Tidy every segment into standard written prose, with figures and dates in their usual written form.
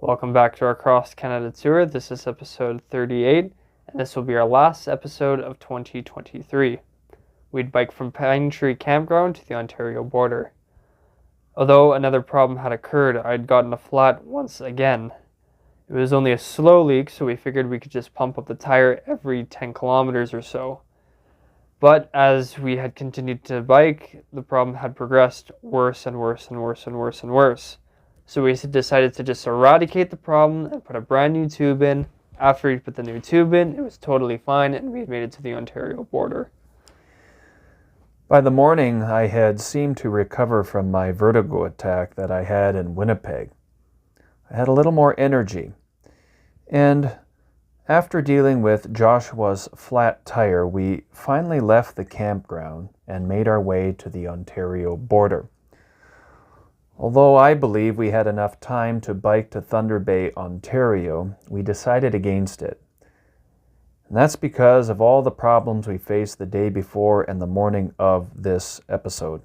Welcome back to our Cross Canada tour. This is episode 38, and this will be our last episode of 2023. We'd bike from Pine Tree Campground to the Ontario border. Although another problem had occurred, I'd gotten a flat once again. It was only a slow leak, so we figured we could just pump up the tire every 10 kilometers or so. But as we had continued to bike, the problem had progressed worse and worse and worse and worse and worse. So we decided to just eradicate the problem and put a brand new tube in. After we put the new tube in, it was totally fine and we had made it to the Ontario border. By the morning, I had seemed to recover from my vertigo attack that I had in Winnipeg. I had a little more energy. And after dealing with Joshua's flat tire, we finally left the campground and made our way to the Ontario border. Although I believe we had enough time to bike to Thunder Bay, Ontario, we decided against it. And that's because of all the problems we faced the day before and the morning of this episode.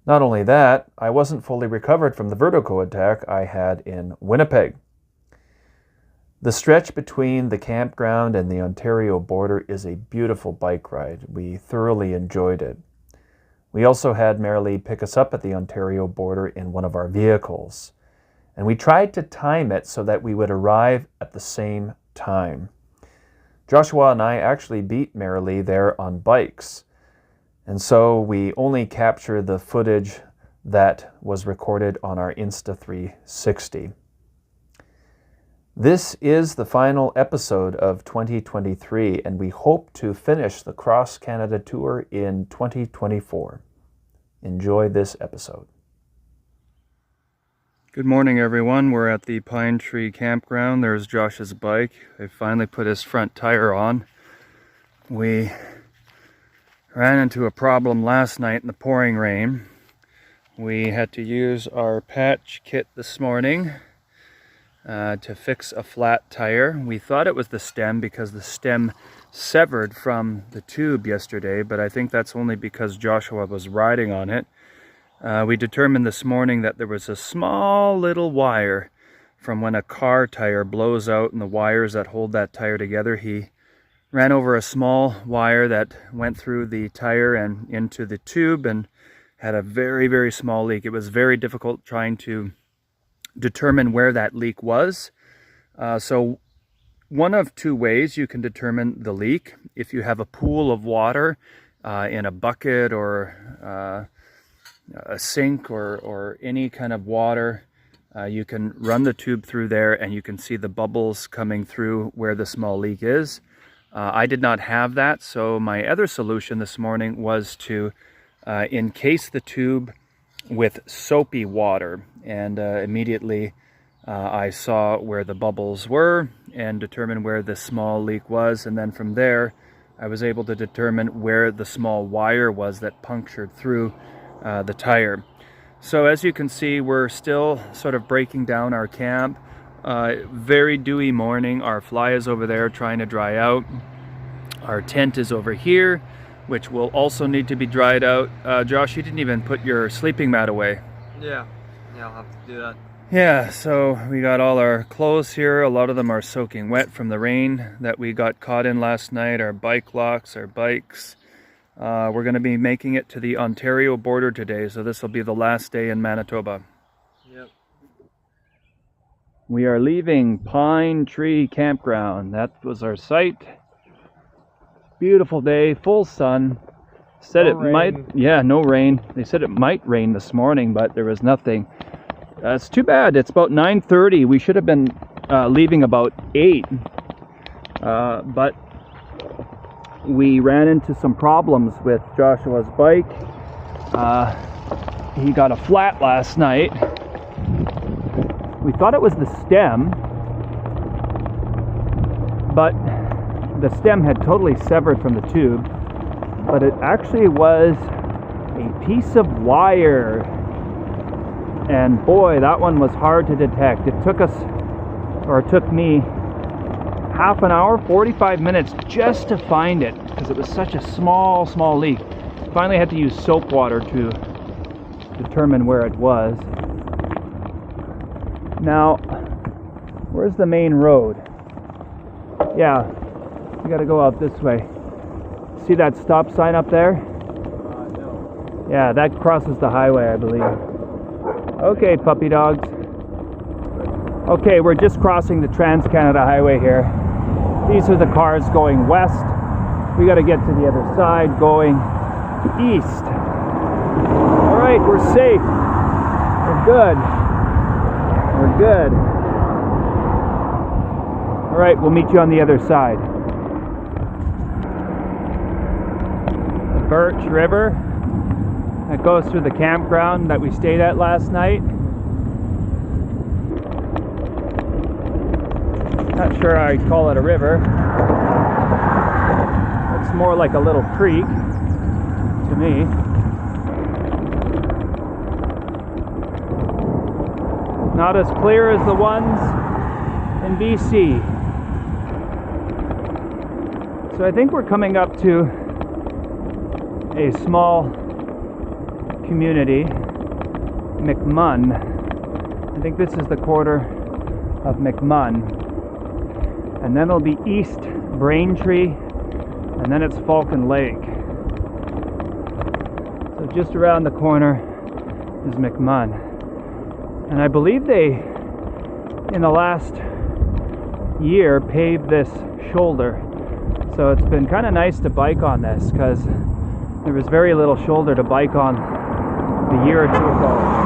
Not only that, I wasn't fully recovered from the vertigo attack I had in Winnipeg. The stretch between the campground and the Ontario border is a beautiful bike ride. We thoroughly enjoyed it. We also had Marilea pick us up at the Ontario border in one of our vehicles. And we tried to time it so that we would arrive at the same time. Joshua and I actually beat Marilea there on bikes. And so we only captured the footage that was recorded on our Insta360. This is the final episode of 2023, and we hope to finish the Cross Canada Tour in 2024. Enjoy this episode. Good morning, everyone. We're at the Pine Tree Campground. There's Josh's bike. They finally put his front tire on. We ran into a problem last night in the pouring rain. We had to use our patch kit this morning to fix a flat tire. We thought it was the stem because the stem severed from the tube yesterday, but I think that's only because Joshua was riding on it. We determined this morning that there was a small little wire from when a car tire blows out and the wires that hold that tire together. He ran over a small wire that went through the tire and into the tube and had a very, very small leak. It was very difficult trying to determine where that leak was. So one of two ways you can determine the leak. If you have a pool of water in a bucket or a sink or any kind of water, you can run the tube through there and you can see the bubbles coming through where the small leak is. I did not have that, so my other solution this morning was to encase the tube with soapy water, and immediately I saw where the bubbles were and determined where the small leak was, and then from there I was able to determine where the small wire was that punctured through the tire. So as you can see, we're still sort of breaking down our camp. Very dewy morning. Our fly is over there trying to dry out. Our tent is over here, which will also need to be dried out. Josh, you didn't even put your sleeping mat away. Yeah, I'll have to do that. Yeah, so we got all our clothes here. A lot of them are soaking wet from the rain that we got caught in last night. Our bike locks, our bikes. We're going to be making it to the Ontario border today, so this will be the last day in Manitoba. Yep. We are leaving Pine Tree Campground. That was our site. Beautiful day, full sun. Said No it rain. might, yeah, no rain. They said it might rain this morning, but there was nothing. It's too bad. It's about 9:30. We should have been leaving about 8. But we ran into some problems with Joshua's bike. He got a flat last night. We thought it was the stem, but the stem had totally severed from the tube, but it actually was a piece of wire. And boy, that one was hard to detect. It took me half an hour, 45 minutes just to find it because it was such a small leak. Finally had to use soap water to determine where it was. Now, Where's the main road? Yeah, we gotta go out this way. See that stop sign up there? No. Yeah, that crosses the highway, I believe. Okay, puppy dogs. Okay, we're just crossing the Trans-Canada Highway here. These are the cars going west. We gotta get to the other side going east. All right, we're safe. We're good. We're good. All right, we'll meet you on the other side. The Birch River that goes through the campground that we stayed at last night. Not sure I'd call it a river. It's more like a little creek to me. Not as clear as the ones in BC. So I think we're coming up to a small community, McMunn. I think this is the quarter of McMunn. And then it'll be East Braintree, and then it's Falcon Lake. So just around the corner is McMunn. And I believe they, in the last year, paved this shoulder. So it's been kind of nice to bike on this, because there was very little shoulder to bike on a year or two ago.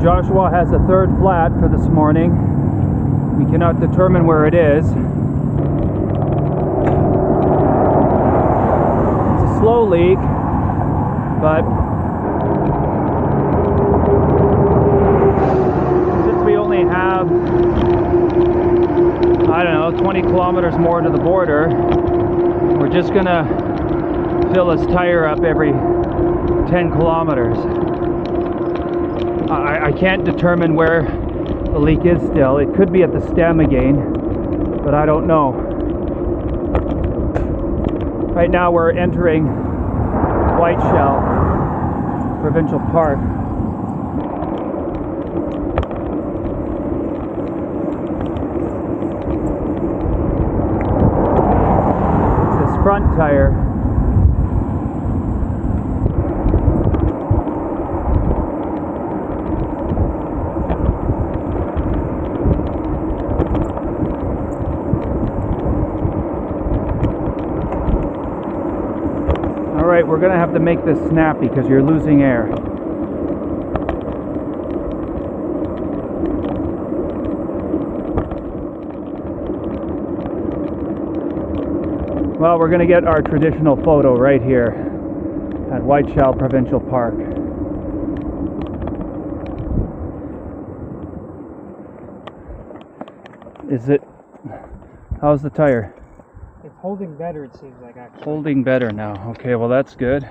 Joshua has a third flat for this morning. We cannot determine where it is. It's a slow leak, but since we only have, I don't know, 20 kilometers more to the border, we're just gonna fill his tire up every 10 kilometers. I can't determine where the leak is still. It could be at the stem again, but I don't know. Right now we're entering Whiteshell Provincial Park. It's his front tire. right, we're gonna have to make this snappy because you're losing air. Well, we're gonna get our traditional photo right here at Whiteshell Provincial Park. Is it, how's the tire? It's holding better, it seems like, actually. Holding better now. Okay, well that's good.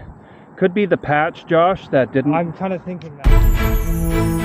Could be the patch, Josh, that didn't... I'm kind of thinking that.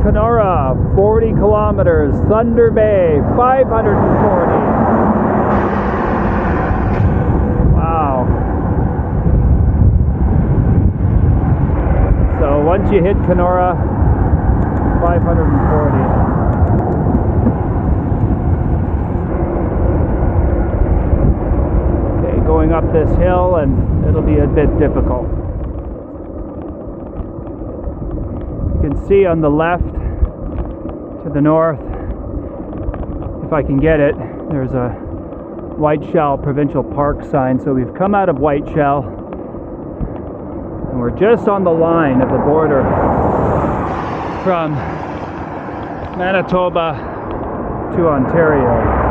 Kenora, 40 kilometers. Thunder Bay, 540. Wow. So once you hit Kenora, 540. Going up this hill, and it'll be a bit difficult. You can see on the left to the north, if I can get it, there's a Whiteshell Provincial Park sign. So we've come out of Whiteshell and we're just on the line of the border from Manitoba to Ontario.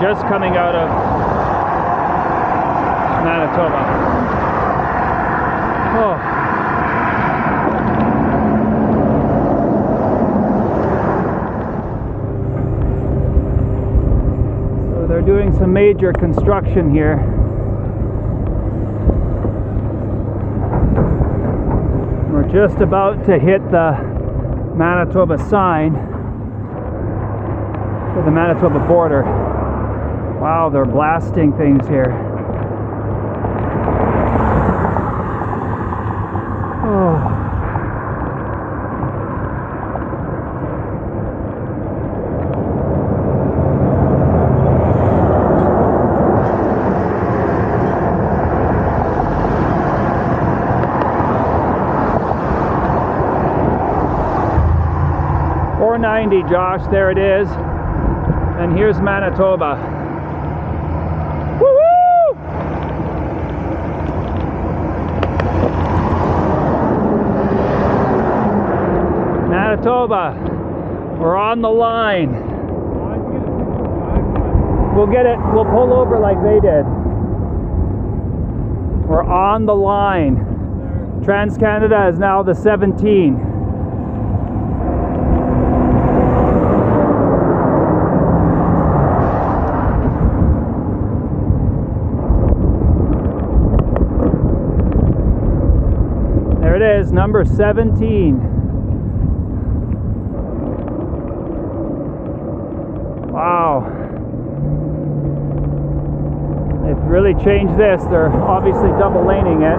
Just coming out of Manitoba. Oh. So they're doing some major construction here. We're just about to hit the Manitoba sign for the Manitoba border. Wow, they're blasting things here. Oh. .490, Josh, there it is. And here's Manitoba. Manitoba, we're on the line. We'll get it, we'll pull over like they did. We're on the line. Trans-Canada is now the 17. There it is, number 17. Wow. They've really changed this. They're obviously double laning it.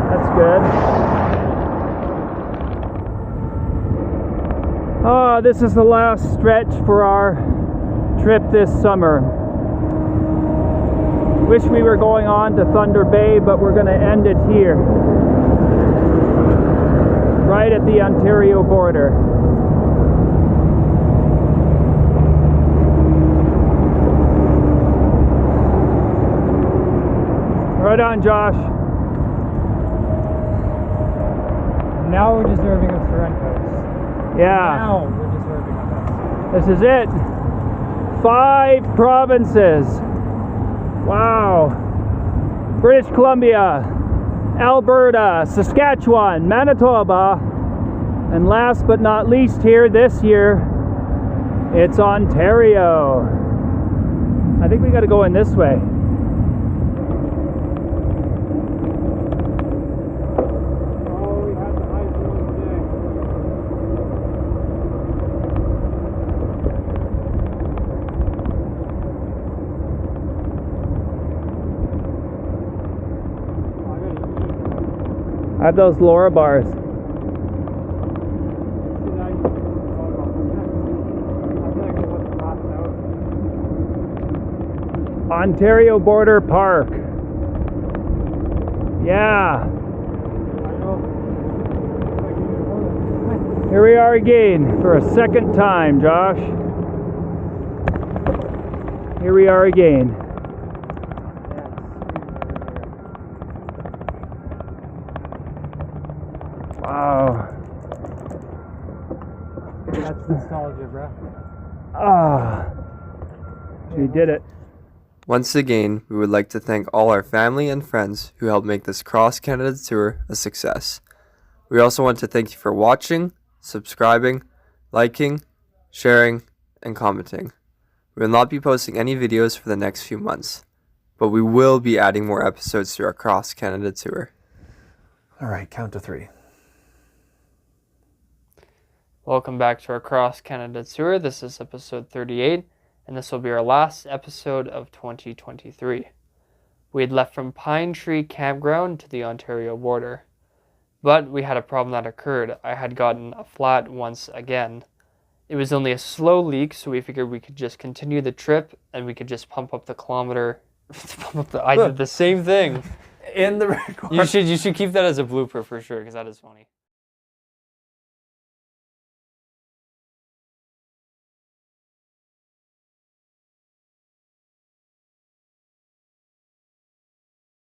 That's good. Oh, this is the last stretch for our trip this summer. Wish we were going on to Thunder Bay, but we're going to end it here. Right at the Ontario border. Right on, Josh. Now we're deserving of Sorrento's. Yeah. Now we're deserving of it. This is it. 5 provinces. Wow. British Columbia, Alberta, Saskatchewan, Manitoba, and last but not least here this year, it's Ontario. I think we got to go in this way. I have those Laura bars. Ontario Border Park. Yeah. Here we are again for a second time, Josh. Here we are again. Wow. That's nostalgia, bro. Ah. We did it. Once again, we would like to thank all our family and friends who helped make this cross-Canada tour a success. We also want to thank you for watching, subscribing, liking, sharing, and commenting. We will not be posting any videos for the next few months. but we will be adding more episodes to our Cross Canada tour. All right, count to 3. Welcome back to our Cross Canada tour. This is episode 38, and this will be our last episode of 2023. We had left from Pine Tree Campground to the Ontario border, but we had a problem that occurred. I had gotten a flat once again. It was only a slow leak, so we figured we could just continue the trip and we could just pump up the kilometer. I did the same thing. In the record. You should keep that as a blooper for sure, because that is funny.